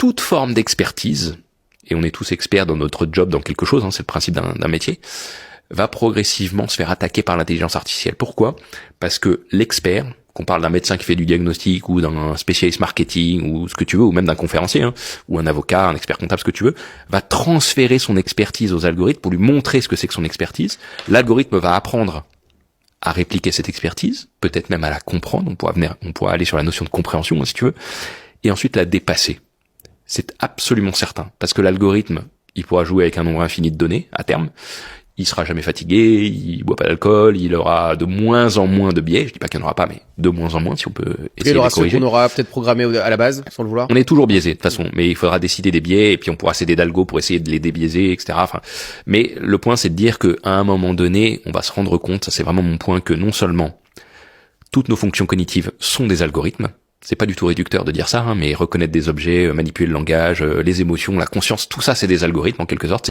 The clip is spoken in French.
toute forme d'expertise, et on est tous experts dans notre job, dans quelque chose, c'est le principe d'un métier, va progressivement se faire attaquer par l'intelligence artificielle. Pourquoi ? Parce que l'expert, qu'on parle d'un médecin qui fait du diagnostic ou d'un spécialiste marketing ou ce que tu veux, ou même d'un conférencier, ou un avocat, un expert comptable, ce que tu veux, va transférer son expertise aux algorithmes pour lui montrer ce que c'est que son expertise. L'algorithme va apprendre à répliquer cette expertise, peut-être même à la comprendre, on pourra aller sur la notion de compréhension, si tu veux, et ensuite la dépasser. C'est absolument certain, parce que l'algorithme, il pourra jouer avec un nombre infini de données, à terme, il sera jamais fatigué, il boit pas d'alcool, il aura de moins en moins de biais, je dis pas qu'il n'y en aura pas, mais de moins en moins, si on peut essayer de les corriger. On aura peut-être programmé à la base, sans le vouloir. On est toujours biaisé, de toute façon, mais il faudra décider des biais, et puis on pourra s'aider d'algo pour essayer de les débiaiser, etc. Enfin, mais le point, c'est de dire qu'à un moment donné, on va se rendre compte, ça c'est vraiment mon point, que non seulement toutes nos fonctions cognitives sont des algorithmes, c'est pas du tout réducteur de dire ça, mais reconnaître des objets, manipuler le langage, les émotions, la conscience, tout ça c'est des algorithmes en quelque sorte.